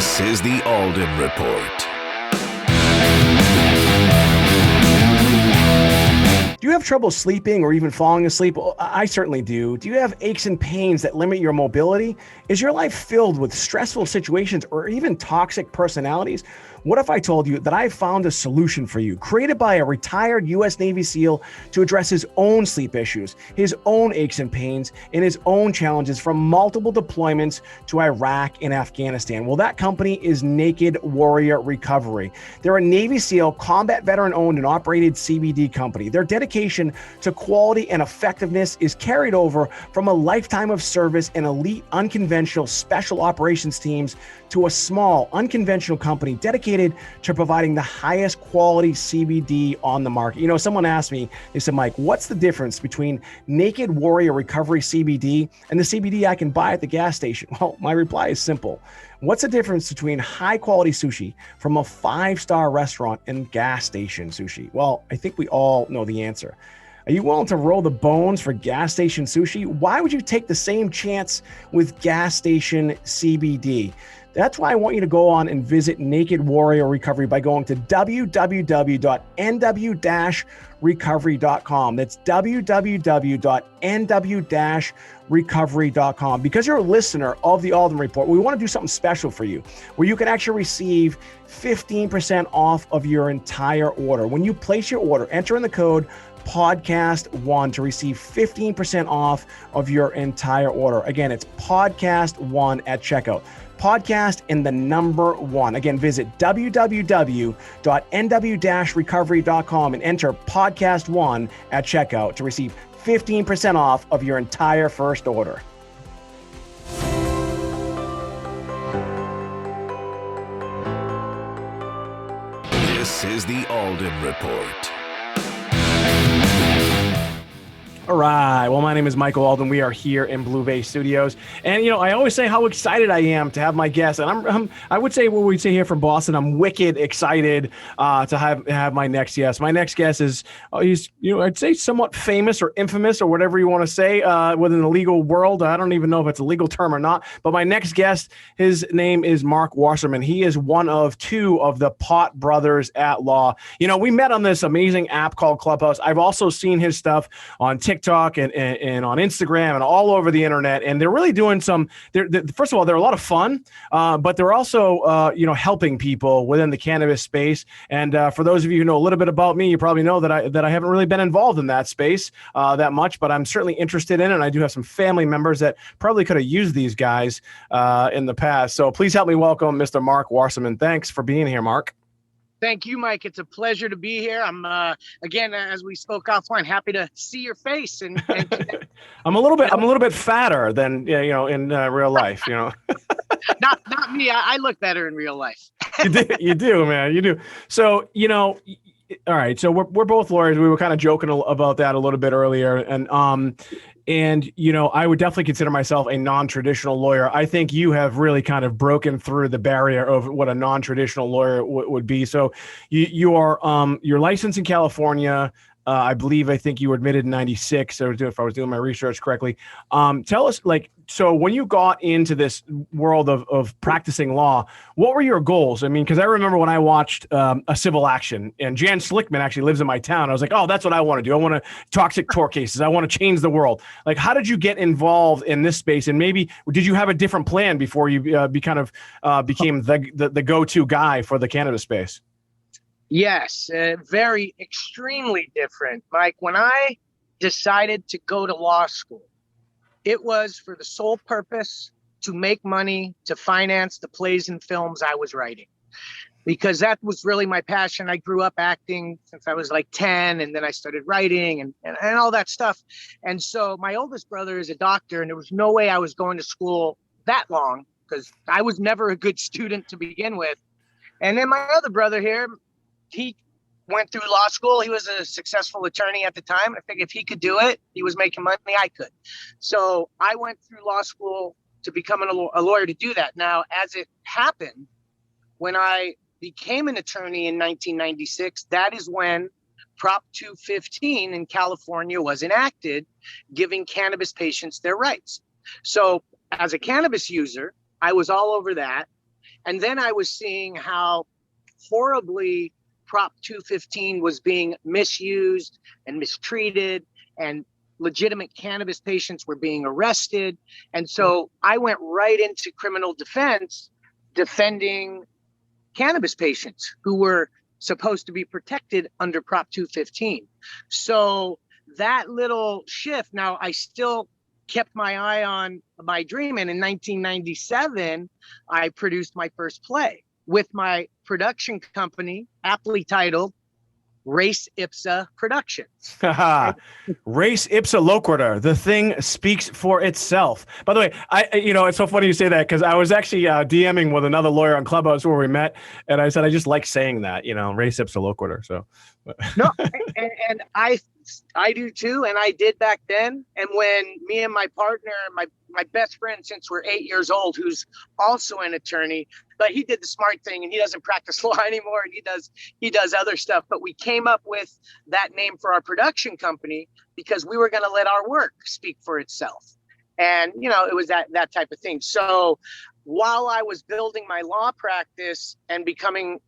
This is the Alden Report. Do you have trouble sleeping or even falling asleep? I certainly do. Do you have aches and pains that limit your mobility? Is your life filled with stressful situations or even toxic personalities? What if I told you that I found a solution for you, created by a retired U.S. Navy SEAL to address his own sleep issues, his own aches and pains, and his own challenges from multiple deployments to Iraq and Afghanistan? Well, that company is Naked Warrior Recovery. They're a Navy SEAL, combat veteran-owned and operated CBD company. Their dedication to quality and effectiveness is carried over from a lifetime of service and elite unconventional special operations teams to a small, unconventional company dedicated to providing the highest quality CBD on the market. You know, someone asked me, they said, Mike, what's the difference between Naked Warrior Recovery CBD and the CBD I can buy at the gas station? Well, my reply is simple. What's the difference between high quality sushi from a 5-star restaurant and gas station sushi? Well, I think we all know the answer. Are you willing to roll the bones for gas station sushi? Why would you take the same chance with gas station CBD? That's why I want you to go on and visit Naked Warrior Recovery by going to www.nw-recovery.com. That's www.nw-recovery.com. Because you're a listener of the Alden Report, we want to do something special for you where you can actually receive 15% off of your entire order. When you place your order, enter in the code podcast1 to receive 15% off of your entire order. Again, it's podcast1 at checkout. Podcast and the number 1. Again, visit www.nw-recovery.com and enter podcast1 at checkout to receive 15% off of your entire first order. This is the Alden Report. All right. Well, my name is Michael Alden. We are here in Blue Bay Studios. And, you know, I always say how excited I am to have my guest. And I would say what we say here from Boston, I'm wicked excited to have my next guest. My next guest is, he's, you know, I'd say somewhat famous or infamous or whatever you want to say within the legal world. I don't even know if it's a legal term or not. But my next guest, his name is Marc Wasserman. He is one of 2 of the Pot Brothers at Law. You know, we met on this amazing app called Clubhouse. I've also seen his stuff on TikTok and on Instagram and all over the internet, and they're really doing some. First of all, they're a lot of fun, but they're also helping people within the cannabis space. And for those of you who know a little bit about me, you probably know that I haven't really been involved in that space that much, but I'm certainly interested in it. And I do have some family members that probably could have used these guys in the past. So please help me welcome Mr. Marc Wasserman. Thanks for being here, Marc. Thank you, Mike. It's a pleasure to be here. I'm again, as we spoke offline, happy to see your face. And I'm a little bit fatter than in real life. You know, not me. I look better in real life. You do, man. You do. So all right. So we're both lawyers. We were kind of joking about that a little bit earlier, and I would definitely consider myself a non-traditional lawyer. I think you have really kind of broken through the barrier of what a non-traditional lawyer would be. So you're licensed in California. I think you were admitted in 96. So if I was doing my research correctly, tell us, so when you got into this world of practicing law, what were your goals? I mean, because I remember when I watched a civil action, and Jan Slickman actually lives in my town. I was like, oh, that's what I want to do. I want to toxic tort cases. I want to change the world. Like, how did you get involved in this space? And maybe did you have a different plan before you became the go-to guy for the cannabis space? Yes, very extremely different. Mike, when I decided to go to law school, it was for the sole purpose to make money to finance the plays and films I was writing, because that was really my passion. I grew up acting since I was like 10, and then I started writing and all that stuff. And so my oldest brother is a doctor, and there was no way I was going to school that long because I was never a good student to begin with. And then my other brother here, he went through law school. He was a successful attorney at the time. I figured if he could do it, he was making money, I could. So I went through law school to become a lawyer to do that. Now, as it happened, when I became an attorney in 1996, that is when Prop 215 in California was enacted, giving cannabis patients their rights. So as a cannabis user, I was all over that. And then I was seeing how horribly Prop 215 was being misused and mistreated, and legitimate cannabis patients were being arrested. And so I went right into criminal defense, defending cannabis patients who were supposed to be protected under Prop 215. So that little shift, now I still kept my eye on my dream. And in 1997, I produced my first play with my production company, aptly titled Race Ipsa Productions. Race ipsa loquitur. The thing speaks for itself. By the way, it's so funny you say that, because I was actually DMing with another lawyer on Clubhouse where we met, and I said I just like saying that, race ipsa loquitur. So no, and I do too, and I did back then. And when me and my partner, my best friend since we're 8 years old, who's also an attorney, but he did the smart thing and he doesn't practice law anymore, and he does other stuff. But we came up with that name for our production company because we were going to let our work speak for itself. And, it was that type of thing. So while I was building my law practice and becoming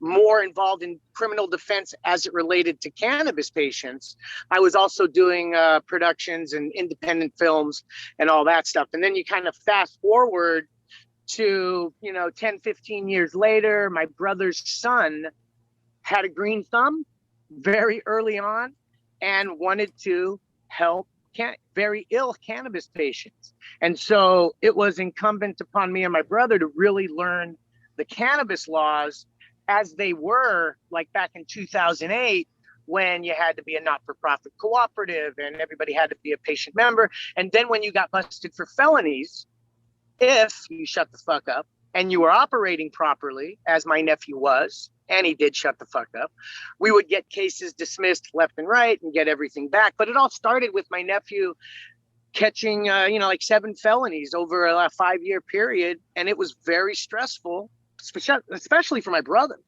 more involved in criminal defense as it related to cannabis patients, I was also doing productions and independent films and all that stuff. And then you kind of fast forward to, 10, 15 years later, my brother's son had a green thumb very early on and wanted to help very ill cannabis patients. And so it was incumbent upon me and my brother to really learn the cannabis laws as they were, like back in 2008, when you had to be a not-for-profit cooperative and everybody had to be a patient member. And then when you got busted for felonies, if you shut the fuck up and you were operating properly, as my nephew was, and he did shut the fuck up, we would get cases dismissed left and right and get everything back. But it all started with my nephew catching, like 7 felonies over a 5-year period. And it was very stressful, especially for my brother,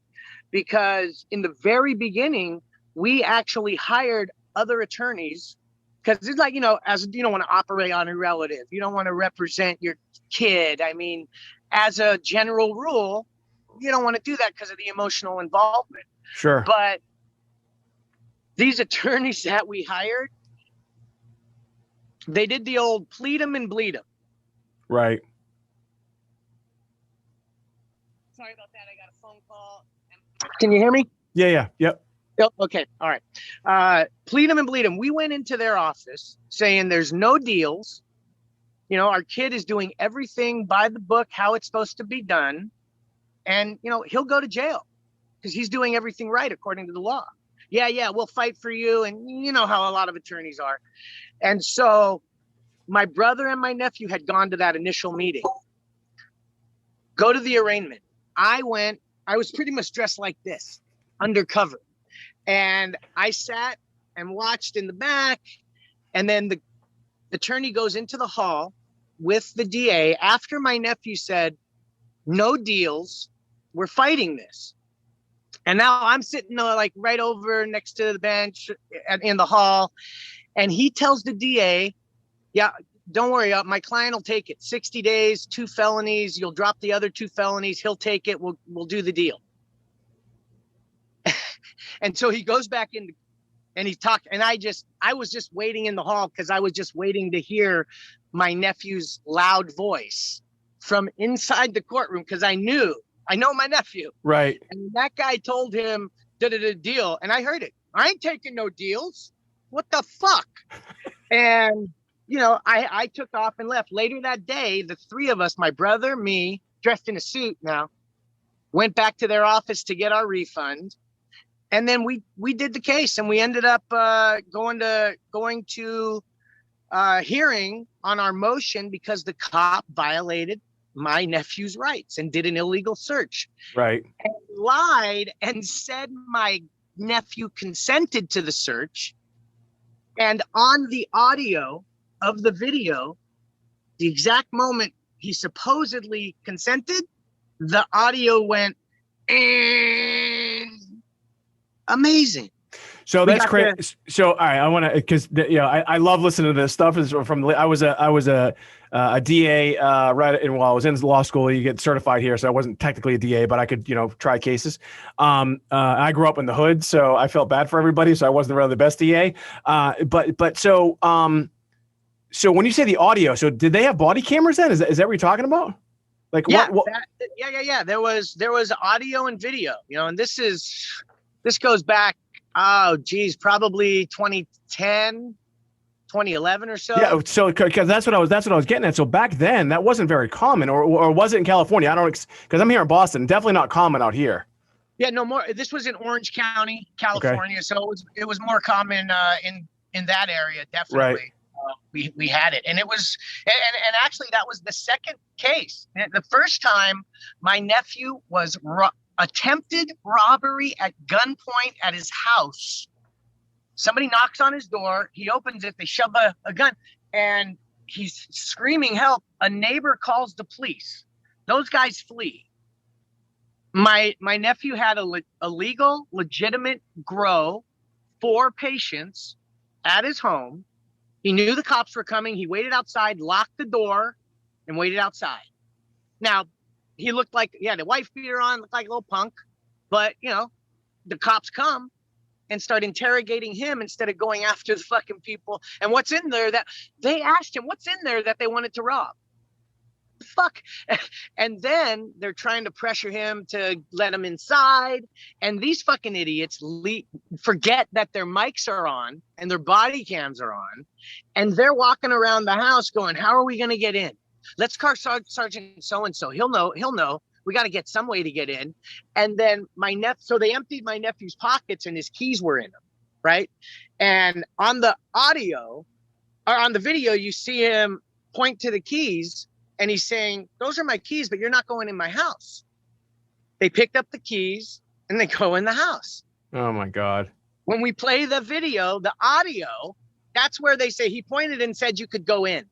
because in the very beginning, we actually hired other attorneys, because it's like, as you don't want to operate on a relative, you don't want to represent your kid. I mean, as a general rule, you don't want to do that because of the emotional involvement. Sure. But these attorneys that we hired, they did the old plead 'em and bleed 'em. Right. Sorry about that. I got a phone call. Can you hear me? Yeah. Yep. Oh, okay. All right. Plead them and bleed them. We went into their office saying there's no deals. Our kid is doing everything by the book, how it's supposed to be done. And, he'll go to jail because he's doing everything right according to the law. Yeah, we'll fight for you. And you know how a lot of attorneys are. And so my brother and my nephew had gone to that initial meeting. Go to the arraignment. I was pretty much dressed like this, undercover. And I sat and watched in the back. And then the attorney goes into the hall with the DA after my nephew said, no deals, we're fighting this. And now I'm sitting like right over next to the bench in the hall. And he tells the DA, yeah, don't worry, my client will take it. 60 days, 2 felonies. You'll drop the other 2 felonies. He'll take it. We'll do the deal. And so he goes back in and he talked. And I was just waiting in the hall because I was just waiting to hear my nephew's loud voice from inside the courtroom, because I know my nephew. Right. And that guy told him, deal. And I heard it. I ain't taking no deals. What the fuck? And, I took off and left. Later that day, the 3 of us, my brother, me, dressed in a suit now, went back to their office to get our refund. And then we did the case, and we ended up going to hearing on our motion because the cop violated my nephew's rights and did an illegal search. Right. And lied and said my nephew consented to the search. And on the audio of the video, the exact moment he supposedly consented, the audio went, amazing. So that's crazy. So, all right, I want to, because I love listening to this stuff. Is from I was a DA right in while I was in law school. You get certified here, so I wasn't technically a DA, but I could try cases. I grew up in the hood, so I felt bad for everybody. So I wasn't really the best DA. So when you say the audio, so did they have body cameras then? Is that what you're talking about? Like yeah, what? Yeah. There was audio and video, and this goes back. Oh, geez, probably 2010, 2011 or so. Yeah, so because that's what I was getting at. So back then, that wasn't very common, or was it in California? I don't, because I'm here in Boston. Definitely not common out here. Yeah, no more. This was in Orange County, California, okay. So it was more common in that area. Definitely, right. We had it, and it was, and actually that was the second case. The first time, my nephew was attempted robbery at gunpoint at his house. Somebody knocks on his door. He opens it. They shove a gun, and he's screaming help. A neighbor calls the police. Those guys flee. My nephew had a legal, legitimate grow, 4 patients at his home. He knew the cops were coming. He waited outside, locked the door, and waited outside. Now, he looked like he had a wife beater on, looked like a little punk, but the cops come and start interrogating him instead of going after the fucking people. And what's in there that they asked him, what's in there that they wanted to rob? Fuck. And then they're trying to pressure him to let him inside. And these fucking idiots forget that their mics are on and their body cams are on. And they're walking around the house going, how are we going to get in? Let's call Sergeant so-and-so. He'll know. We got to get some way to get in. And then so they emptied my nephew's pockets and his keys were in them. Right. And on the audio or on the video, you see him point to the keys and he's saying, those are my keys, but you're not going in my house. They picked up the keys and they go in the house. Oh my God. When we play the video, the audio, that's where they say he pointed and said you could go in.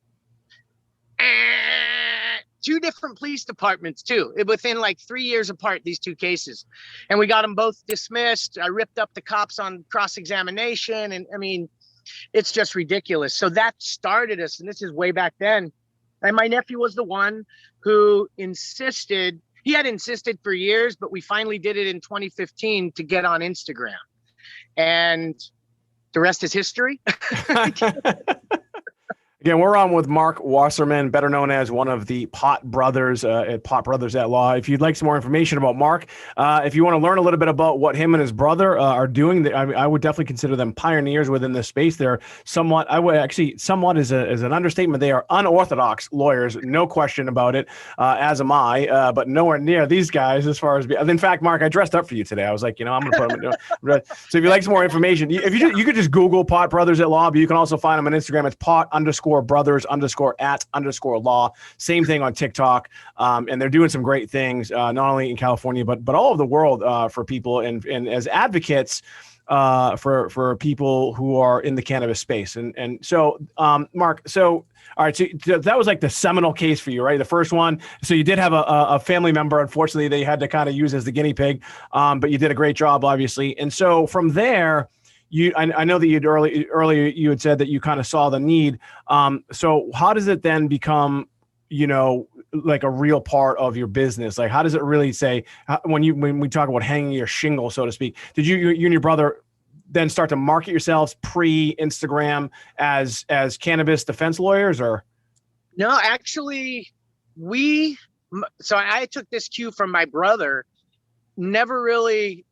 2 different police departments too, within like 3 years apart, these 2 cases. And we got them both dismissed. I ripped up the cops on cross-examination. And I mean, it's just ridiculous. So that started us. And this is way back then. And my nephew was the one who insisted, he had insisted for years, but we finally did it in 2015 to get on Instagram. And the rest is history. Again, we're on with Marc Wasserman, better known as one of the Pot Brothers at Pot Brothers at Law. If you'd like some more information about Marc, if you want to learn a little bit about what him and his brother are doing, I would definitely consider them pioneers within this space. They're somewhat is an understatement. They are unorthodox lawyers, no question about it, as am I, but nowhere near these guys as far as, in fact, Marc, I dressed up for you today. I was like, I'm going to put them in. So if you'd like some more information, if you could just Google Pot Brothers at Law, but you can also find them on Instagram. It's pot_brothers_at_law. Same thing on TikTok. And they're doing some great things, not only in California, but all over the world for people and as advocates for people who are in the cannabis space. And so, Marc, all right, so that was like the seminal case for you, right? The first one. So you did have a family member, unfortunately, they had to kind of use as the guinea pig, but you did a great job, obviously. And so from there, I know that earlier you had said that you kind of saw the need. So how does it then become, like a real part of your business? Like, how does it really when we talk about hanging your shingle, so to speak, did you and your brother then start to market yourselves pre-Instagram as cannabis defense lawyers, or? No, actually so I took this cue from my brother, never really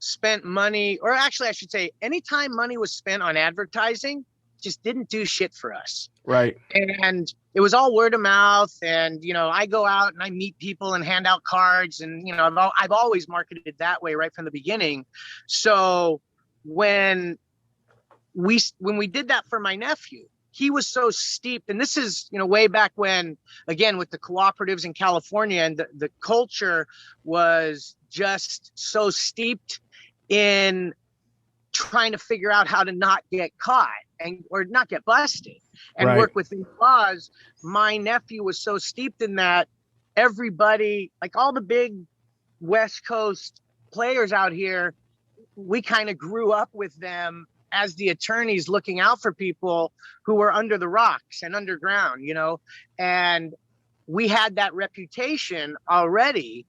spent money, or actually I should say anytime money was spent on advertising, just didn't do shit for us. Right. And it was all word of mouth. And, I go out and I meet people and hand out cards and, I've always marketed that way right from the beginning. So when we did that for my nephew, he was so steeped, and this is, way back when, again, with the cooperatives in California, and the culture was just so steeped in trying to figure out how to not get caught or not get busted and right. Work within laws. My nephew was so steeped in that everybody, like all the big West Coast players out here, we kind of grew up with them as the attorneys looking out for people who were under the rocks and underground, and we had that reputation already.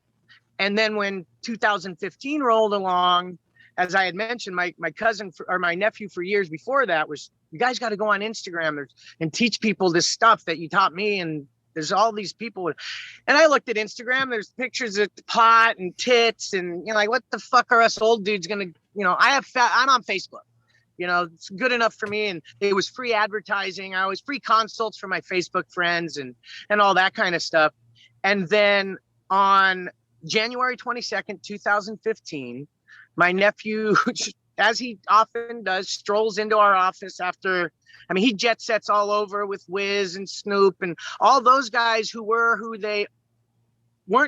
And then when 2015 rolled along, as I had mentioned, my cousin or my nephew for years before that was, you guys got to go on Instagram and teach people this stuff that you taught me. And there's all these people. And I looked at Instagram, there's pictures of pot and tits and, like, what the fuck are us old dudes going to, I'm on Facebook. It's good enough for me. And it was free advertising. I was free consults for my Facebook friends and all that kind of stuff. And then on January 22nd, 2015, my nephew, as he often does, strolls into our office after, he jet sets all over with Wiz and Snoop and all those guys who weren't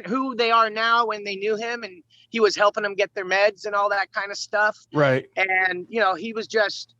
who they are now when they knew him. And he was helping them get their meds and all that kind of stuff. Right. And, he was just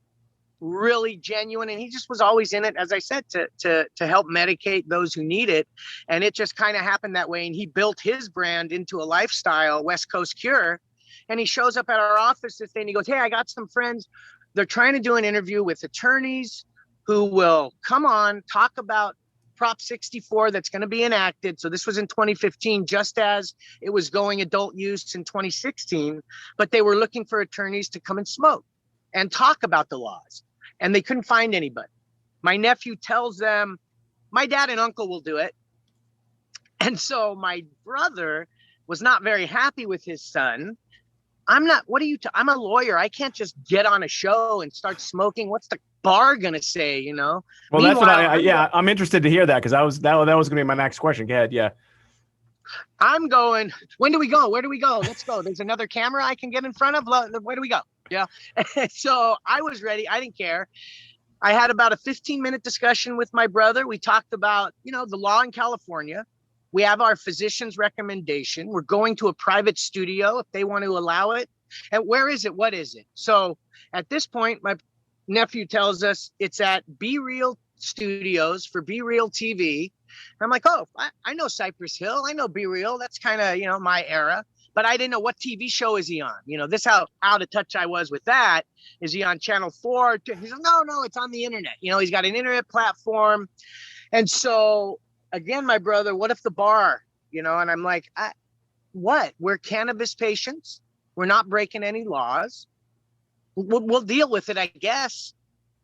really genuine. And he just was always in it, as I said, to help medicate those who need it. And it just kind of happened that way. And he built his brand into a lifestyle, West Coast Cure. And he shows up at our office this day and he goes, hey, I got some friends. They're trying to do an interview with attorneys who will come on, talk about Prop 64 that's going to be enacted. So this was in 2015, just as it was going adult use in 2016. But they were looking for attorneys to come and smoke and talk about the laws. And they couldn't find anybody. My nephew tells them, my dad and uncle will do it. And so my brother was not very happy with his son. I'm a lawyer. I can't just get on a show and start smoking. What's the bar going to say, Well, that's what I'm interested to hear that, because that was going to be my next question. Go ahead. Yeah. I'm going, when do we go? Where do we go? Let's go. There's another camera I can get in front of. Where do we go? Yeah. So I was ready. I didn't care. I had about a 15-minute discussion with my brother. We talked about, the law in California. We have our physician's recommendation. We're going to a private studio if they want to allow it. And where is it? What is it? So at this point, my nephew tells us it's at Be Real Studios for Be Real TV. And I'm like, oh, I know Cypress Hill. I know Be Real. That's kind of, my era. But I didn't know what TV show is he on. This how out of touch I was with that. Is he on Channel 4? He said, no, it's on the internet. He's got an internet platform. And so again, my brother, what if the bar, and I'm like, what? We're cannabis patients. We're not breaking any laws. We'll deal with it, I guess.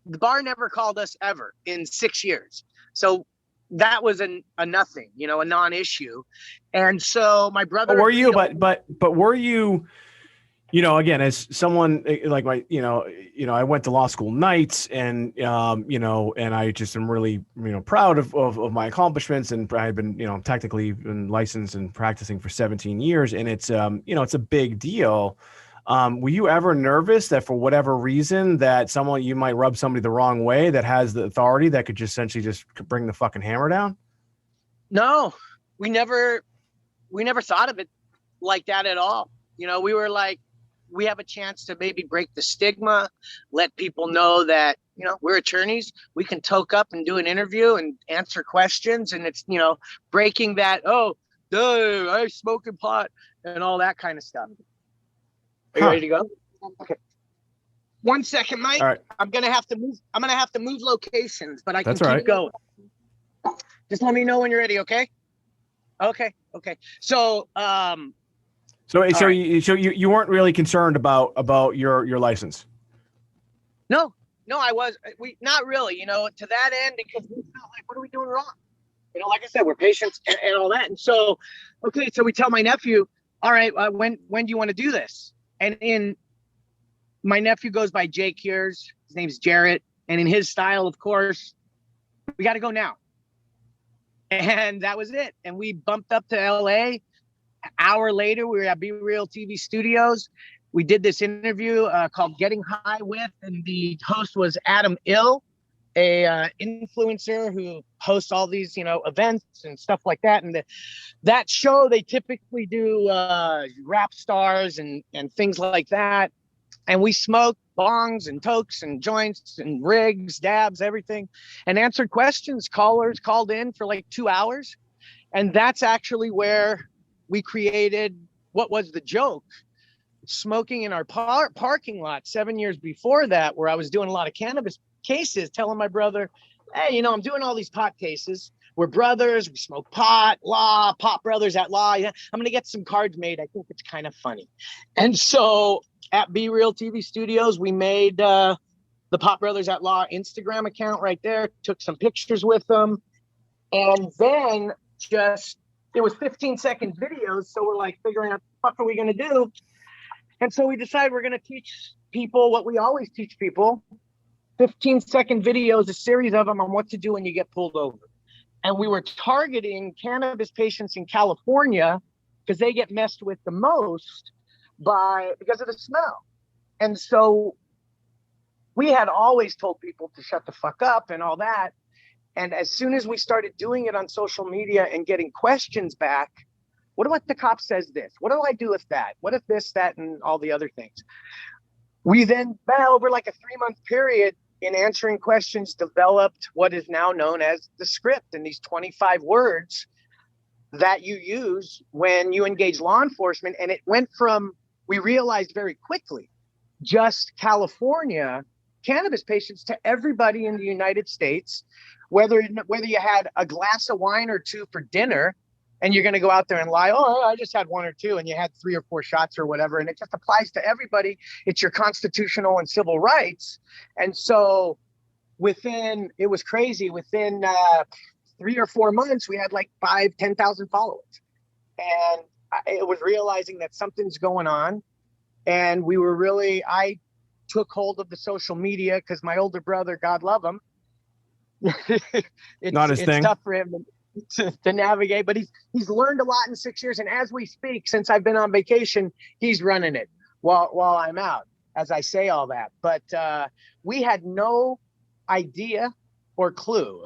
The bar never called us ever in 6 years. So that was a nothing, a non-issue. And so my brother. But were you, but were you, again, as someone like I went to law school nights and, and I just am really, proud of my accomplishments. And I've been, technically been licensed and practicing for 17 years. And it's, it's a big deal. Were you ever nervous that for whatever reason that you might rub somebody the wrong way that has the authority that could just essentially just bring the fucking hammer down? No, we never thought of it like that at all. We were like, we have a chance to maybe break the stigma, let people know that, we're attorneys. We can toke up and do an interview and answer questions. And it's, breaking that, oh, duh, I smoking pot and all that kind of stuff. Are you ready to go? Okay. 1 second, Mike. All right. I'm going to have to move locations, but I can That's all keep right. going. Just let me know when you're ready. Okay. Okay. So, So you weren't really concerned about your license? No, not really, to that end, because we felt like, what are we doing wrong? Like I said, we're patients and all that. And so, okay, so we tell my nephew, all right, when do you want to do this? And my nephew goes by Jake Hears. His name's Jarrett. And in his style, of course, we got to go now. And that was it. And we bumped up to LA. An hour later, we were at Be Real TV Studios. We did this interview called Getting High With, and the host was Adam Ill, a influencer who hosts all these, events and stuff like that. And that show, they typically do rap stars and things like that. And we smoked bongs and tokes and joints and rigs, dabs, everything, and answered questions. Callers called in for like 2 hours. And that's actually where we created what was the joke. smoking in our parking lot 7 years before that, where I was doing a lot of cannabis cases, telling my brother, hey, you know, I'm doing all these pot cases. We're brothers. We smoke pot, pot brothers at law. Yeah, I'm going to get some cards made. I think it's kind of funny. And so at Be Real TV Studios, we made the Pot Brothers at Law Instagram account right there, took some pictures with them. And then it was 15-second videos. So we're like figuring out what are we going to do? And so we decided we're going to teach people what we always teach people, 15-second videos, a series of them on what to do when you get pulled over. And we were targeting cannabis patients in California because they get messed with the most because of the smell. And so we had always told people to shut the fuck up and all that. And as soon as we started doing it on social media and getting questions back, what if the cop says this? What do I do with that? What if this, that, and all the other things? We then, over like a 3-month period, in answering questions, developed what is now known as the script, and these 25 words that you use when you engage law enforcement. And it went from, we realized very quickly, just California cannabis patients to everybody in the United States, whether you had a glass of wine or two for dinner, and you're going to go out there and lie, oh, I just had 1 or 2, and you had 3 or 4 shots or whatever. And it just applies to everybody. It's your constitutional and civil rights. And so it was crazy. Within 3 or 4 months, we had like 10,000 followers. And it was realizing that something's going on. And I took hold of the social media because my older brother, God love him, it's tough for him to navigate, but he's learned a lot in 6 years. And as we speak, since I've been on vacation, he's running it while I'm out, as I say all that. But we had no idea or clue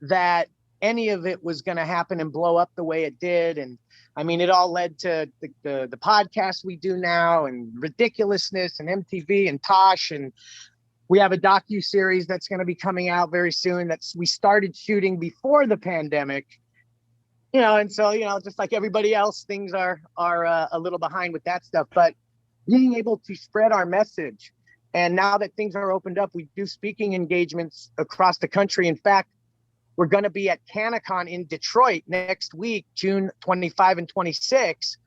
that any of it was going to happen and blow up the way it did. And I mean, it all led to the podcast we do now, and Ridiculousness, and MTV, and Tosh, and we have a docu-series that's going to be coming out very soon we started shooting before the pandemic, and so, just like everybody else, things are a little behind with that stuff, but being able to spread our message. And now that things are opened up, we do speaking engagements across the country. In fact, we're going to be at CannaCon in Detroit next week, June 25 and 26,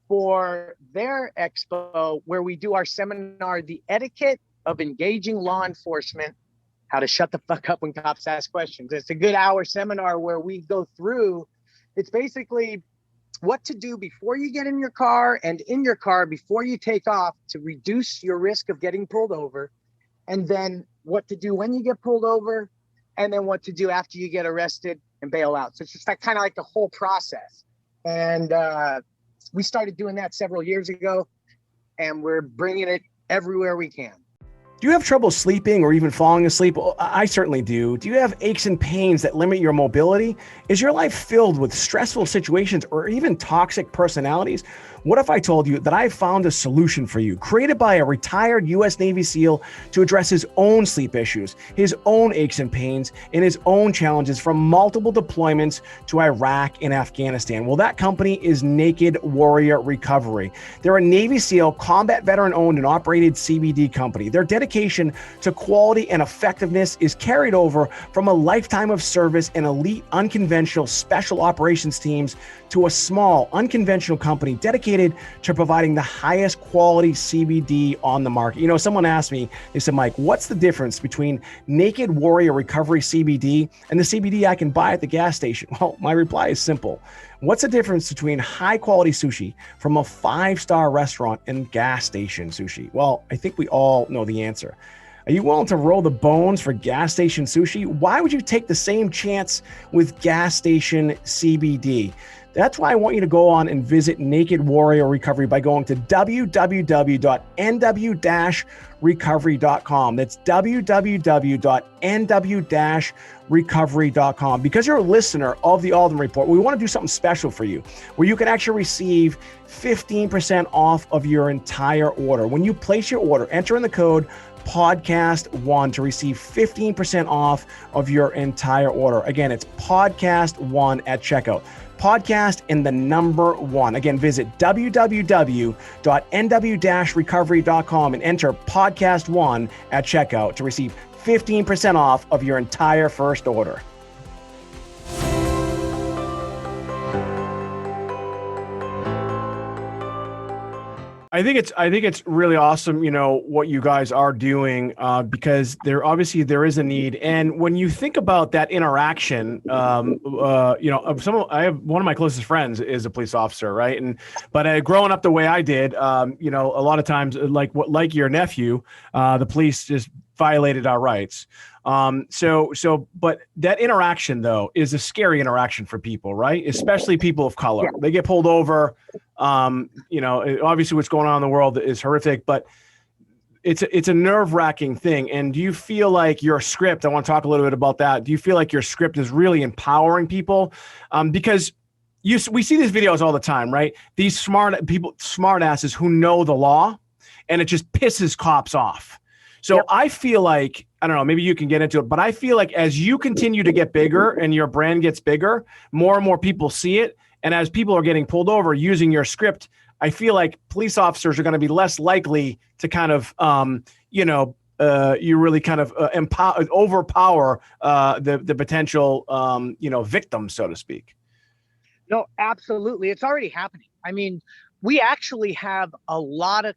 for their expo, where we do our seminar, The Etiquette of Engaging Law Enforcement, How to Shut the Fuck Up When Cops Ask Questions. It's a good hour seminar where we go through, it's basically what to do before you get in your car and in your car before you take off to reduce your risk of getting pulled over, and then what to do when you get pulled over, and then what to do after you get arrested and bail out. So it's just kind of like the whole process. And we started doing that several years ago, and we're bringing it everywhere we can. Do you have trouble sleeping or even falling asleep? I certainly do. Do you have aches and pains that limit your mobility? Is your life filled with stressful situations or even toxic personalities? What if I told you that I found a solution for you, created by a retired U.S. Navy SEAL to address his own sleep issues, his own aches and pains, and his own challenges from multiple deployments to Iraq and Afghanistan? Well, that company is Naked Warrior Recovery. They're a Navy SEAL, combat veteran-owned and operated CBD company. Their dedication to quality and effectiveness is carried over from a lifetime of service and elite unconventional special operations teams to a small unconventional company dedicated to providing the highest quality CBD on the market. Someone asked me, they said, Mike, what's the difference between Naked Warrior Recovery CBD and the CBD I can buy at the gas station? Well, my reply is simple. What's the difference between high quality sushi from a 5-star restaurant and gas station sushi? Well, I think we all know the answer. Are you willing to roll the bones for gas station sushi? Why would you take the same chance with gas station CBD? That's why I want you to go on and visit Naked Warrior Recovery by going to www.nw-recovery.com. That's www.nw-recovery.com. Because you're a listener of the Alden Report, we want to do something special for you, where you can actually receive 15% off of your entire order. When you place your order, enter in the code podcast1 to receive 15% off of your entire order. Again, it's podcast1 at checkout. podcast and the number 1. Again, visit www.nw-recovery.com and enter podcast 1 at checkout to receive 15% off of your entire first order. I think it's really awesome, what you guys are doing, because there is a need. And when you think about that interaction, I have one of my closest friends is a police officer, right? But growing up the way I did, a lot of times, like your nephew, the police just violated our rights. But that interaction though is a scary interaction for people, right? Especially people of color. Yeah. They get pulled over. Obviously what's going on in the world is horrific, but it's a nerve-wracking thing. And do you feel like your script, I want to talk a little bit about that. Do you feel like your script is really empowering people? Because we see these videos all the time, right? These smart asses who know the law, and it just pisses cops off. So yep. I feel like, I don't know, maybe you can get into it, but I feel like as you continue to get bigger and your brand gets bigger, more and more people see it. And as people are getting pulled over using your script, I feel like police officers are going to be less likely to kind of, you really kind of overpower the potential, victims, so to speak. No, absolutely. It's already happening. I mean, we actually have a lot of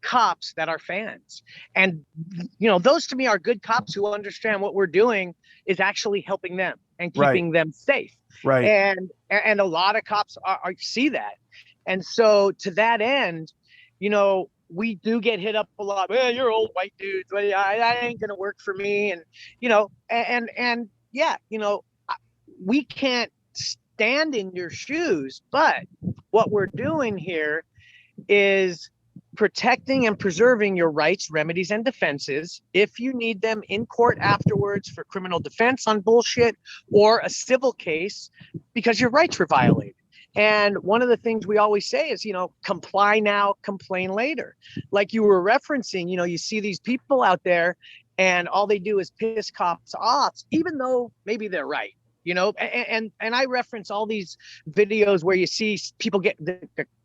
cops that are fans, and those to me are good cops who understand what we're doing is actually helping them and keeping them safe, right? And a lot of cops see that, and so to that end, we do get hit up a lot. Well, you're old white dudes, well, I ain't gonna work for me, and we can't stand in your shoes, but what we're doing here is protecting and preserving your rights, remedies, and defenses if you need them in court afterwards for criminal defense on bullshit or a civil case because your rights were violated. And one of the things we always say is, comply now, complain later. Like you were referencing, you see these people out there and all they do is piss cops off, even though maybe they're right. And I reference all these videos where you see people get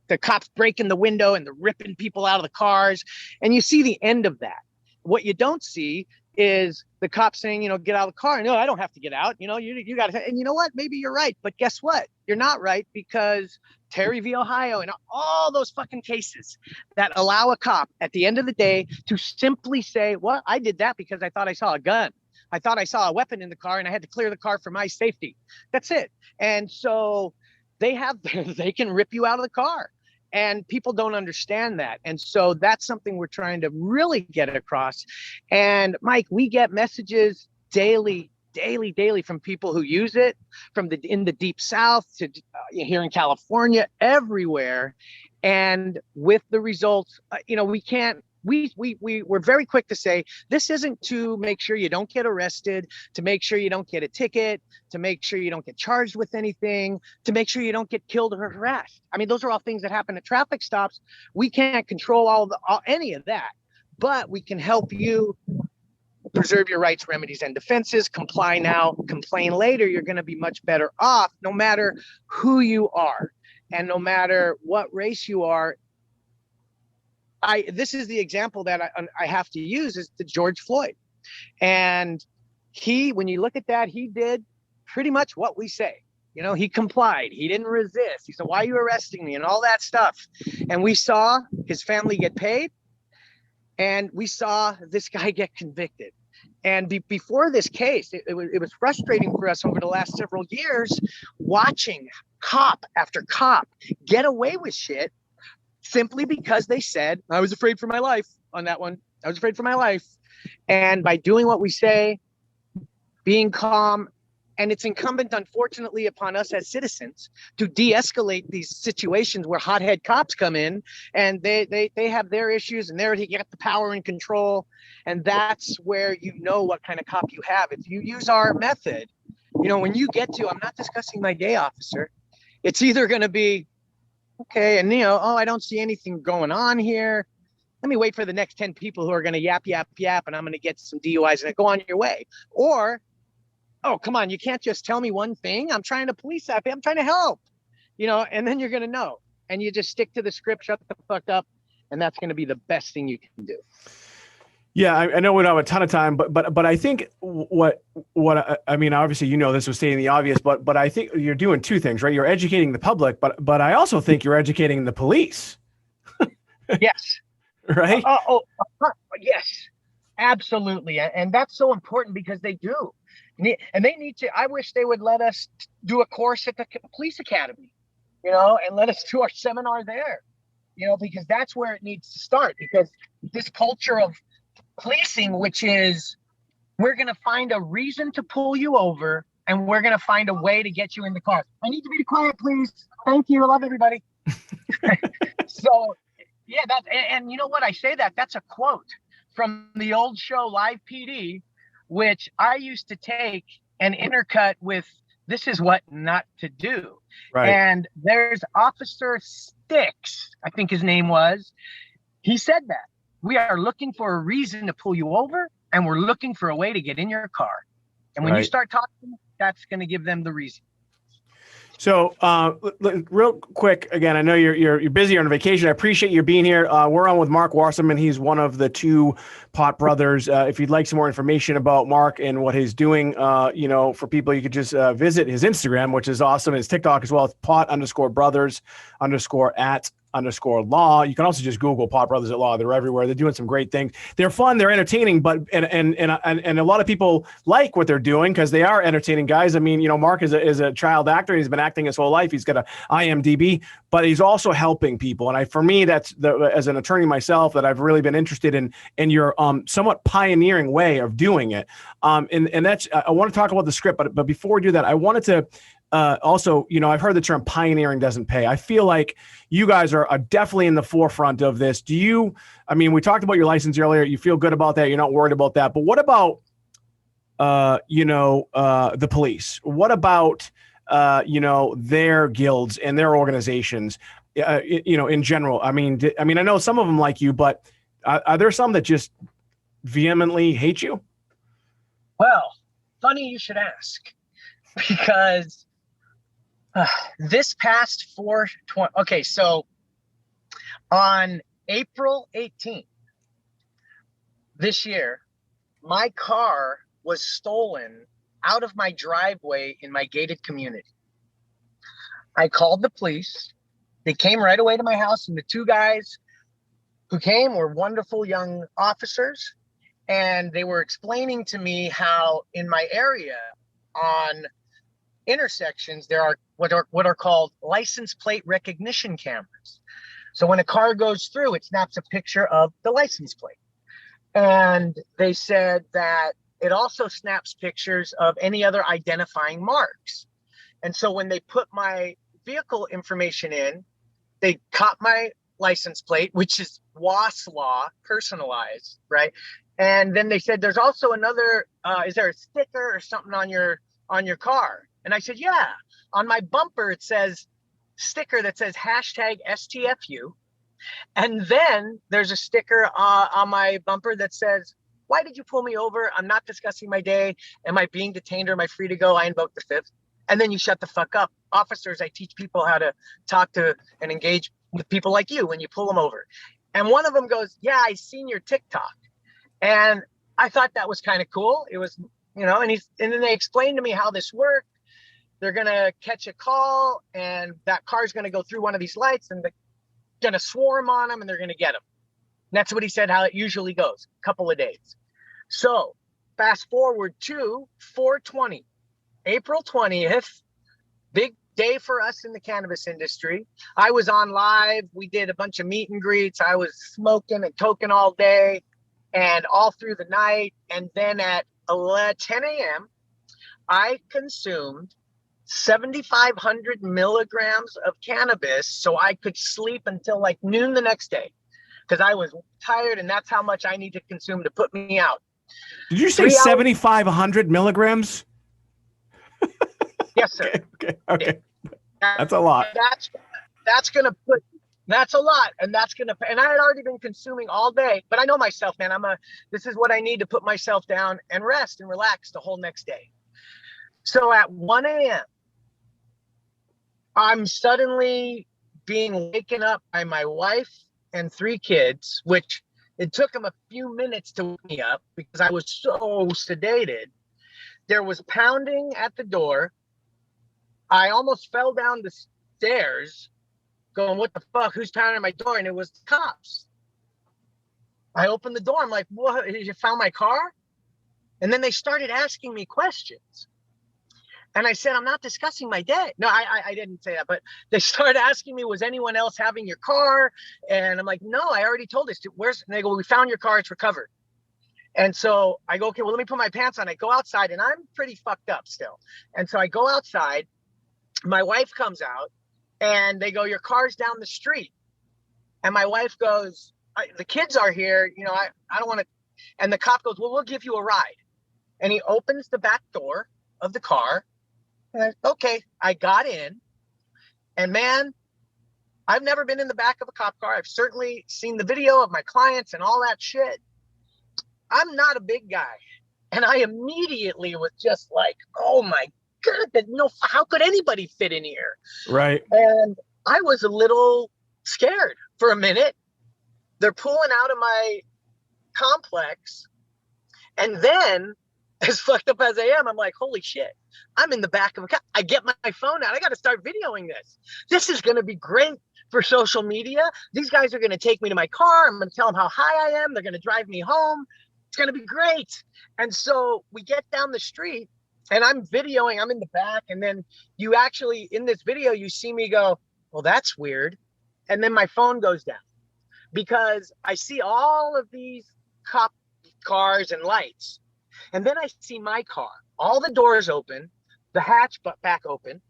the cops breaking the window and they're ripping people out of the cars, and you see the end of that. What you don't see is the cops saying, get out of the car. No, I don't have to get out. You got to. And you know what? Maybe you're right, but guess what? You're not right, because Terry v. Ohio and all those fucking cases that allow a cop at the end of the day to simply say, well, I did that because I thought I saw a gun. I thought I saw a weapon in the car and I had to clear the car for my safety. That's it. And so they can rip you out of the car. And people don't understand that. And so that's something we're trying to really get across. And Mike, we get messages daily from people who use it, in the deep South to here in California, everywhere. And with the results, we're very quick to say, this isn't to make sure you don't get arrested, to make sure you don't get a ticket, to make sure you don't get charged with anything, to make sure you don't get killed or harassed. I mean, those are all things that happen at traffic stops. We can't control any of that, but we can help you preserve your rights, remedies, and defenses. Comply now, complain later. You're going to be much better off, no matter who you are and no matter what race you are. This is the example that I have to use, is the George Floyd. And when you look at that, he did pretty much what we say. He complied. He didn't resist. He said, why are you arresting me? And all that stuff. And we saw his family get paid. And we saw this guy get convicted. And before this case, it was frustrating for us over the last several years watching cop after cop get away with shit simply because they said, I was afraid for my life on that one. I was afraid for my life. And by doing what we say, being calm, and it's incumbent, unfortunately, upon us as citizens to de-escalate these situations where hothead cops come in and they have their issues and they get the power and control. And that's where what kind of cop you have. If you use our method, when you get to, I'm not discussing my day, officer, it's either going to be, okay, and I don't see anything going on here. Let me wait for the next 10 people who are going to yap, and I'm going to get some DUIs and go on your way. Or, oh, come on, you can't just tell me one thing. I'm trying to police that. I'm trying to help. and then you're going to know. And you just stick to the script, shut the fuck up. And that's going to be the best thing you can do. Yeah, I know we don't have a ton of time, but I think what I mean, obviously, this was stating the obvious, but I think you're doing two things, right? You're educating the public, but I also think you're educating the police. Yes. Right? Yes, absolutely. And that's so important because they do. And they need to, I wish they would let us do a course at the police academy, and let us do our seminar there, because that's where it needs to start. Because this culture of policing, which is we're going to find a reason to pull you over and we're going to find a way to get you in the car. I need to be quiet, please. Thank you. I love everybody. So yeah, and you know what? I say that's a quote from the old show Live PD, which I used to take and intercut with this is what not to do. Right. And there's Officer Sticks, I think his name was. He said that. We are looking for a reason to pull you over, and we're looking for a way to get in your car. And when you start talking, that's going to give them the reason. So real quick, again, I know you're busy on vacation. I appreciate you being here. We're on with Marc Wasserman. He's one of the two Pot brothers. If you'd like some more information about Marc and what he's doing, for people, you could just visit his Instagram, which is awesome. His TikTok as well. It's pot_brothers_at_law. You can also just Google Pot Brothers at Law. They're everywhere. They're doing some great things. They're fun. They're entertaining, but and a lot of people like what they're doing because they are entertaining guys. I mean, Marc is a child actor. He's been acting his whole life. He's got an IMDb, but he's also helping people. And for me, that's as an attorney myself, that I've really been interested in your somewhat pioneering way of doing it. And that's I want to talk about the script, but before we do that, I wanted to. Also, I've heard the term pioneering doesn't pay. I feel like you guys are definitely in the forefront of this. We talked about your license earlier. You feel good about that. You're not worried about that. But what about, the police? What about, their guilds and their organizations, in general? I know some of them like you, but are there some that just vehemently hate you? Well, funny you should ask, because this past 4/20. Okay, so on April 18th this year, my car was stolen out of my driveway in my gated community. I called the police. They came right away to my house, and the two guys who came were wonderful young officers, and they were explaining to me how in my area on intersections there are what are called license plate recognition cameras. So when a car goes through, it snaps a picture of the license plate. And they said that it also snaps pictures of any other identifying marks. And so when they put my vehicle information in, they caught my license plate, which is WAS law, personalized, right? And then they said, there's also another, is there a sticker or something on your car? And I said, yeah. On my bumper, it says sticker that says #STFU. And then there's a sticker on my bumper that says, why did you pull me over? I'm not discussing my day. Am I being detained or am I free to go? I invoke the fifth. And then you shut the fuck up. Officers, I teach people how to talk to and engage with people like you when you pull them over. And one of them goes, yeah, I seen your TikTok. And I thought that was kind of cool. It was, and then they explained to me how this worked. They're going to catch a call and that car's going to go through one of these lights and they're going to swarm on them and they're going to get them. And that's what he said, how it usually goes, a couple of days. So fast forward to 4/20, April 20th, big day for us in the cannabis industry. I was on live. We did a bunch of meet and greets. I was smoking and toking all day and all through the night. And then at 10 a.m., I consumed 7,500 milligrams of cannabis so I could sleep until like noon the next day because I was tired, and that's how much I need to consume to put me out. Did you say 7,500 milligrams? Yes, sir. Okay. That's a lot. That's gonna put. That's a lot, and and I had already been consuming all day, but I know myself, man. This is what I need to put myself down and rest and relax the whole next day. So at 1 a.m., I'm suddenly being waken up by my wife and 3 kids, which it took them a few minutes to wake me up because I was so sedated. There was pounding at the door. I almost fell down the stairs going, what the fuck? Who's pounding at my door? And it was the cops. I opened the door. I'm like, what? You found my car? And then they started asking me questions. And I said, I'm not discussing my day. No, I didn't say that, but they started asking me, was anyone else having your car? And I'm like, no, I already told this. Where's, and they go, we found your car, it's recovered. And so I go, okay, well, let me put my pants on. I go outside and I'm pretty fucked up still. And so I go outside, my wife comes out and they go, your car's down the street. And my wife goes, the kids are here, you know, I don't want to. And the cop goes, well, we'll give you a ride. And he opens the back door of the car. And okay, I got in, and man, I've never been in the back of a cop car. I've certainly seen the video of my clients and all that shit. I'm not a big guy. And I immediately was just like, oh my God, no, how could anybody fit in here? Right. And I was a little scared for a minute. They're pulling out of my complex. And then, as fucked up as I am, I'm like, holy shit, I'm in the back of a car. I get my phone out. I got to start videoing this. This is going to be great for social media. These guys are going to take me to my car. I'm going to tell them how high I am. They're going to drive me home. It's going to be great. And so we get down the street and I'm videoing. I'm in the back. And then you actually, in this video, you see me go, well, that's weird. And then my phone goes down because I see all of these cop cars and lights. And then I see my car, all the doors open, the hatch back open,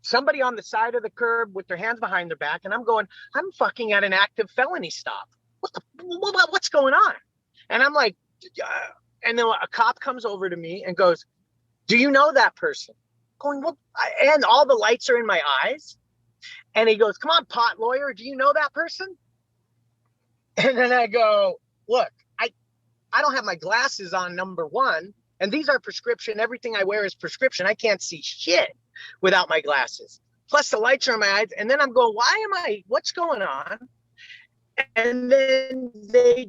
somebody on the side of the curb with their hands behind their back. And I'm going, I'm fucking at an active felony stop. What's going on? And I'm like, and then a cop comes over to me and goes, do you know that person? Going, well, and all the lights are in my eyes. And he goes, come on, pot lawyer, do you know that person? And then I go, look, I don't have my glasses on, number one, and these are prescription. Everything I wear is prescription. I can't see shit without my glasses. Plus the lights are in my eyes. And then I'm going, what's going on? And then they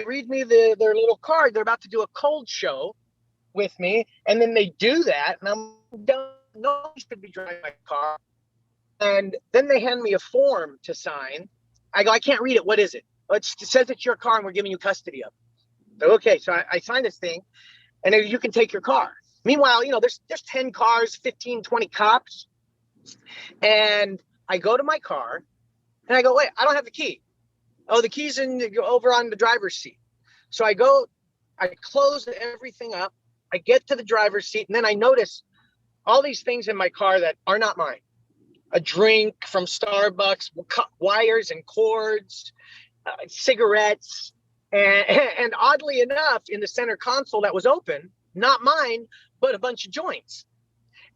read me their little card. They're about to do a cold show with me. And then they do that. And I'm done. No one should be driving my car. And then they hand me a form to sign. I go, I can't read it. What is it? Well, it says it's your car and we're giving you custody of it. Okay, so I signed this thing, and you can take your car. Meanwhile, you know, there's 10 cars, 15, 20 cops. And I go to my car, and I go, wait, I don't have the key. Oh, the key's over on the driver's seat. So I go, I close everything up. I get to the driver's seat, and then I notice all these things in my car that are not mine. A drink from Starbucks, wires and cords, cigarettes. And oddly enough, in the center console that was open, not mine, but a bunch of joints.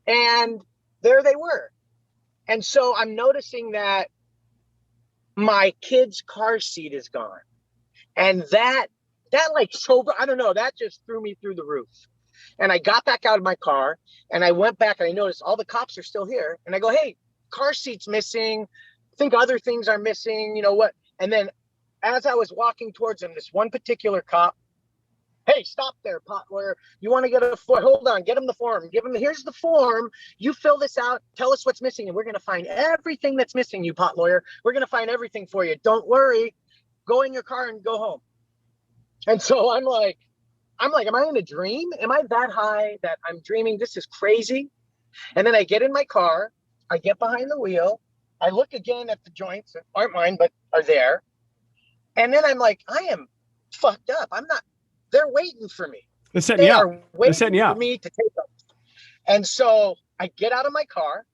And there they were. And so I'm noticing that my kid's car seat is gone. And that like sober, I don't know, that just threw me through the roof. And I got back out of my car and I went back and I noticed all the cops are still here. And I go, hey, car seat's missing. I think other things are missing, you know what? And then as I was walking towards him, this one particular cop, hey, stop there, pot lawyer. You want to get a form? Hold on, get him the form. Give him, here's the form. You fill this out. Tell us what's missing, and we're going to find everything that's missing, you pot lawyer. We're going to find everything for you. Don't worry. Go in your car and go home. And so I'm like, am I in a dream? Am I that high that I'm dreaming? This is crazy. And then I get in my car. I get behind the wheel. I look again at the joints that aren't mine, but are there. And then I'm like, I am fucked up. I'm not, they're waiting for me. They're setting you up. Are waiting for me to take them. And so I get out of my car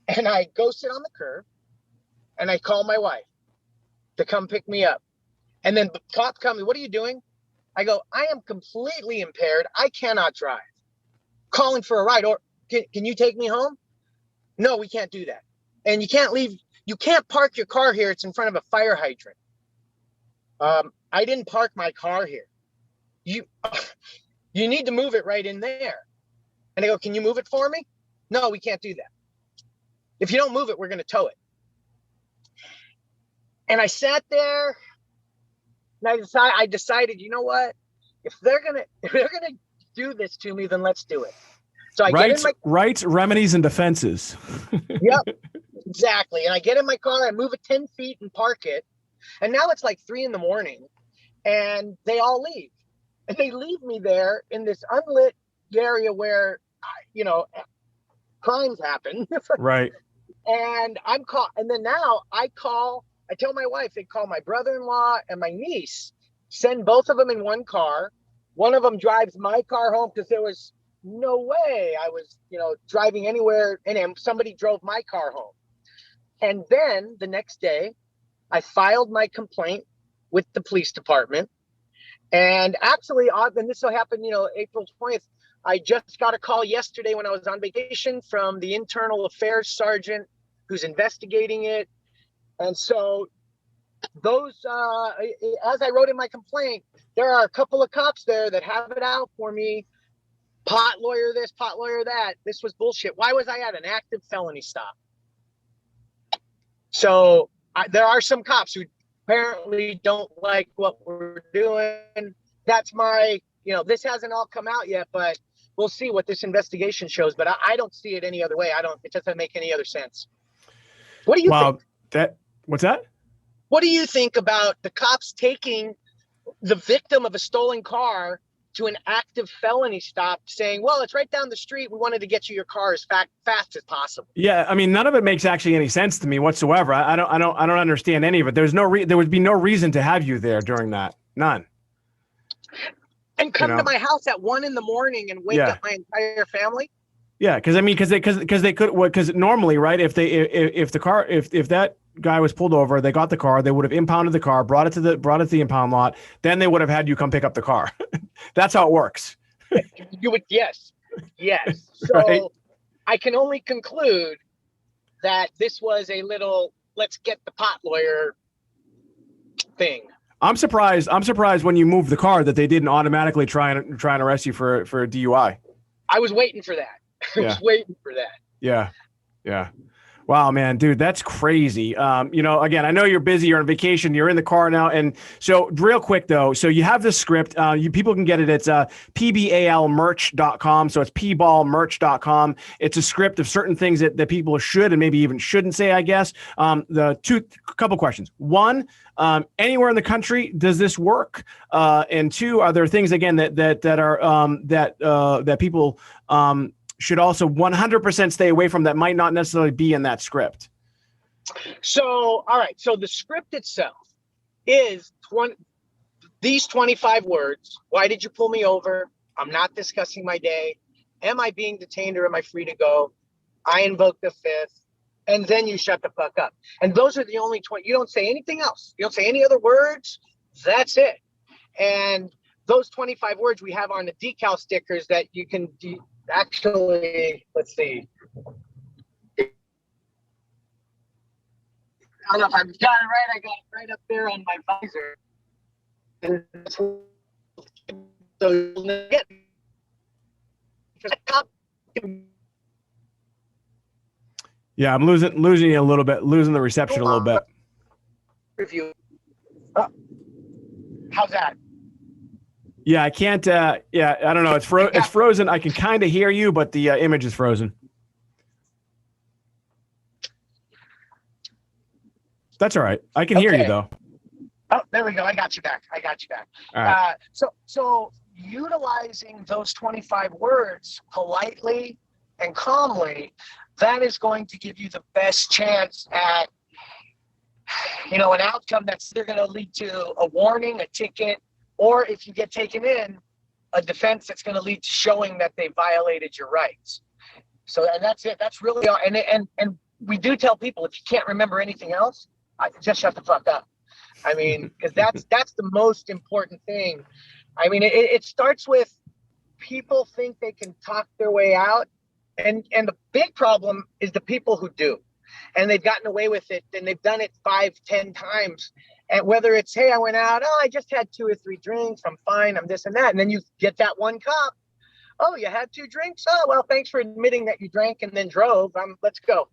and I go sit on the curb and I call my wife to come pick me up. And then the cop comes, what are you doing? I go, I am completely impaired. I cannot drive. Calling for a ride. Or can you take me home? No, we can't do that. And you can't leave. You can't park your car here. It's in front of a fire hydrant. I didn't park my car here. You need to move it right in there. And I go, can you move it for me? No, we can't do that. If you don't move it, we're going to tow it. And I sat there and I decided, you know what? If they're going to do this to me, then let's do it. So I get in my rights, remedies, and defenses. Yep, exactly. And I get in my car, I move it 10 feet and park it. And now it's like 3 a.m. and they all leave. And they leave me there in this unlit area where, crimes happen. Right. And I'm caught. And then now I tell my wife, they call my brother-in-law and my niece, send both of them in one car. One of them drives my car home because there was no way I was, driving anywhere. And somebody drove my car home. And then the next day, I filed my complaint with the police department. And actually, and this so happened, April 20th, I just got a call yesterday when I was on vacation from the internal affairs sergeant who's investigating it. And so those, as I wrote in my complaint, there are a couple of cops there that have it out for me. Pot lawyer this, pot lawyer that. This was bullshit. Why was I at an active felony stop? So there are some cops who apparently don't like what we're doing. That's my, this hasn't all come out yet, but we'll see what this investigation shows. But I don't see it any other way. It doesn't make any other sense. What do you think? What's that? What do you think about the cops taking the victim of a stolen car to an active felony stop, saying, well, it's right down the street. We wanted to get you your car as fast as possible. Yeah. I mean, none of it makes actually any sense to me whatsoever. I don't understand any of it. There would be no reason to have you there during that. None. And come to my house at 1 a.m. and wake up my entire family. Yeah. Because normally, right. If that guy was pulled over, they got the car, they would have impounded the car, brought it to the impound lot. Then they would have had you come pick up the car. That's how it works. You would, yes. So right? I can only conclude that this was a little, let's get the pot lawyer thing. I'm surprised when you moved the car that they didn't automatically try and arrest you for a DUI. I was waiting for that. Yeah. Wow, man, dude, that's crazy. Again, I know you're busy, you're on vacation, you're in the car now. And so real quick though, so you have this script, people can get it. It's pbalmerch.com. So it's pballmerch.com. It's a script of certain things that people should and maybe even shouldn't say, I guess. Couple questions. One, anywhere in the country, does this work? And two, are there things again that people should also 100% stay away from that might not necessarily be in that script? So, all right. So the script itself is these 25 words. Why did you pull me over? I'm not discussing my day. Am I being detained or am I free to go? I invoke the fifth. And then you shut the fuck up. And those are the only 20. You don't say anything else. You don't say any other words. That's it. And those 25 words we have on the decal stickers that you can actually, let's see. I don't know if I've got it right. I got it right up there on my visor. And so yeah, I'm losing you a little bit, losing the reception a little bit. Review. How's that? Yeah, I can't. I don't know. It's frozen. I can kind of hear you, but the image is frozen. That's all right. I can hear you though. Oh, there we go. I got you back. All right. So utilizing those 25 words politely and calmly, that is going to give you the best chance at, an outcome that's either going to lead to a warning, a ticket, or if you get taken in, a defense that's going to lead to showing that they violated your rights. So, and that's it. That's really all. And we do tell people, if you can't remember anything else, just shut the fuck up. I mean, because that's the most important thing. I mean, it starts with people think they can talk their way out. And the big problem is the people who do. And they've gotten away with it, and they've done it 5-10 times. And whether it's, hey, I went out, I just had 2 or 3 drinks, I'm fine, I'm this and that. And then you get that one cop, oh, you had 2 drinks? Oh, well, thanks for admitting that you drank and then drove. Let's go.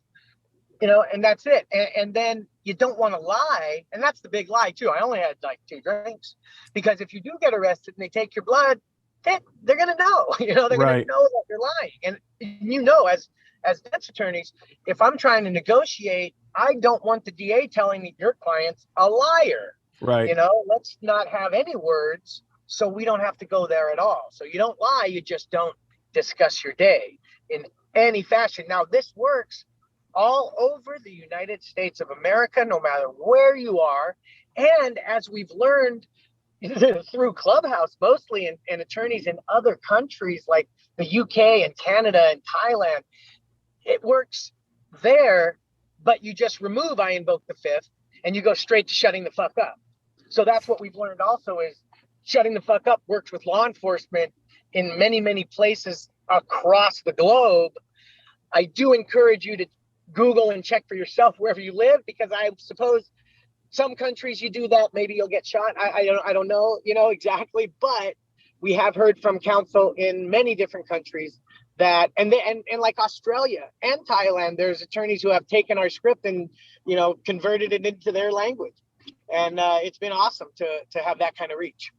and that's it. And then you don't want to lie. And that's the big lie too. I only had like 2 drinks, because if you do get arrested and they take your blood, they're going to know, they're going to know that you're lying. And as defense attorneys, if I'm trying to negotiate, I don't want the DA telling me your client's a liar. Right. Let's not have any words, so we don't have to go there at all. So you don't lie, you just don't discuss your day in any fashion. Now, this works all over the United States of America, no matter where you are. And as we've learned through Clubhouse mostly, and attorneys in other countries like the UK and Canada and Thailand, it works there, but you just remove I invoke the fifth and you go straight to shutting the fuck up. So that's what we've learned also, is shutting the fuck up works with law enforcement in many, many places across the globe. I do encourage you to Google and check for yourself wherever you live, because I suppose some countries you do that, maybe you'll get shot. I don't know, exactly, but we have heard from counsel in many different countries that, and like Australia and Thailand, there's attorneys who have taken our script and, converted it into their language. And it's been awesome to have that kind of reach.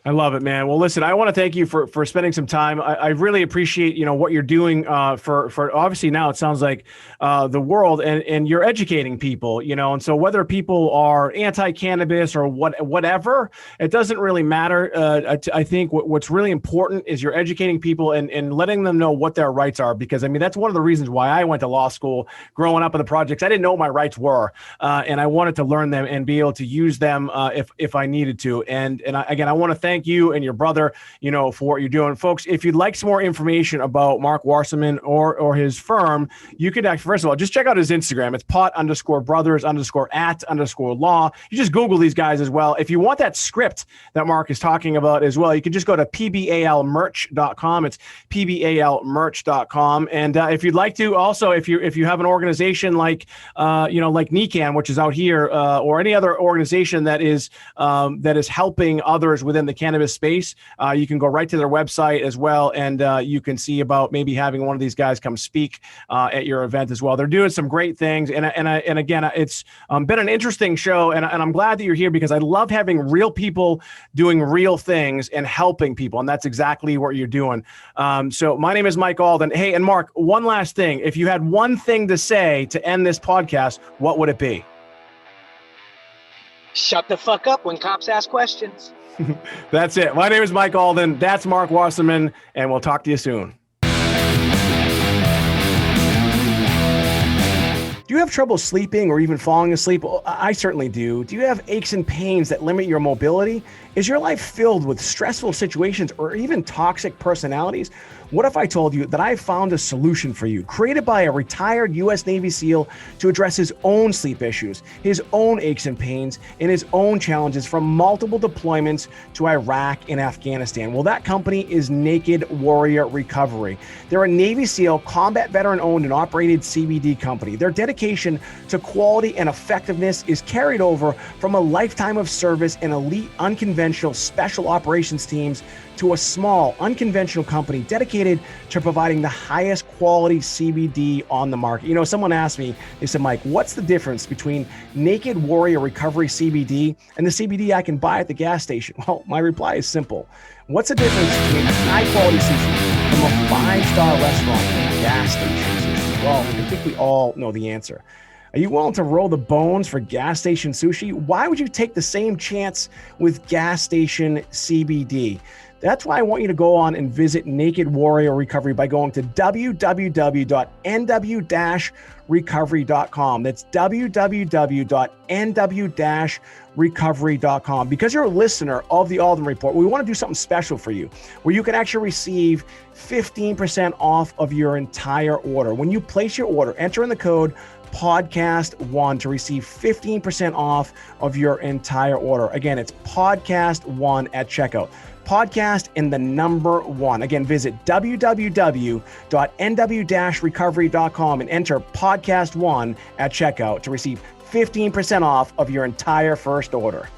I love it, man. Well, listen, I want to thank you for spending some time. I really appreciate, what you're doing for obviously now it sounds like the world, and you're educating people, and so whether people are anti-cannabis or whatever, it doesn't really matter. I think what's really important is you're educating people and letting them know what their rights are, because that's one of the reasons why I went to law school growing up in the projects. I didn't know what my rights were, and I wanted to learn them and be able to use them if I needed to. And I want to thank you and your brother, for what you're doing. Folks, if you'd like some more information about Marc Wasserman or his firm, you could actually, first of all, just check out his Instagram. It's pot_brothers_at_law. You just Google these guys as well. If you want that script that Marc is talking about as well, you can just go to pbalmerch.com. It's pbalmerch.com. And if you'd like to, also, if you have an organization like NECAN, which is out here, or any other organization that is helping others within the cannabis space, you can go right to their website as well, and you can see about maybe having one of these guys come speak at your event as well. They're doing some great things, and again, it's been an interesting show, and I'm glad that you're here, because I love having real people doing real things and helping people, and that's exactly what you're doing. So my name is Mike Alden. Hey, and Marc, one last thing. If you had one thing to say to end this podcast, what would it be? Shut the fuck up when cops ask questions. That's it. My name is Mike Alden. That's Marc Wasserman, and we'll talk to you soon. Do you have trouble sleeping or even falling asleep? I certainly do. Do you have aches and pains that limit your mobility? Is your life filled with stressful situations or even toxic personalities? What if I told you that I found a solution for you, created by a retired U.S. Navy SEAL to address his own sleep issues, his own aches and pains, and his own challenges from multiple deployments to Iraq and Afghanistan? Well, that company is Naked Warrior Recovery. They're a Navy SEAL, combat veteran-owned and operated CBD company. Their dedication to quality and effectiveness is carried over from a lifetime of service in elite, unconventional special operations teams to a small, unconventional company dedicated to providing the highest quality CBD on the market. Someone asked me, they said, Mike, what's the difference between Naked Warrior Recovery CBD and the CBD I can buy at the gas station? Well, my reply is simple. What's the difference between high quality sushi from a 5-star restaurant and a gas station sushi? Well, I think we all know the answer. Are you willing to roll the bones for gas station sushi? Why would you take the same chance with gas station CBD? That's why I want you to go on and visit Naked Warrior Recovery by going to www.nw-recovery.com. That's www.nw-recovery.com. Because you're a listener of the Alden Report, we want to do something special for you, where you can actually receive 15% off of your entire order. When you place your order, enter in the code podcast1 to receive 15% off of your entire order. Again, it's podcast1 at checkout. Podcast and the number 1. Again, visit www.nw-recovery.com and enter podcast1 at checkout to receive 15% off of your entire first order.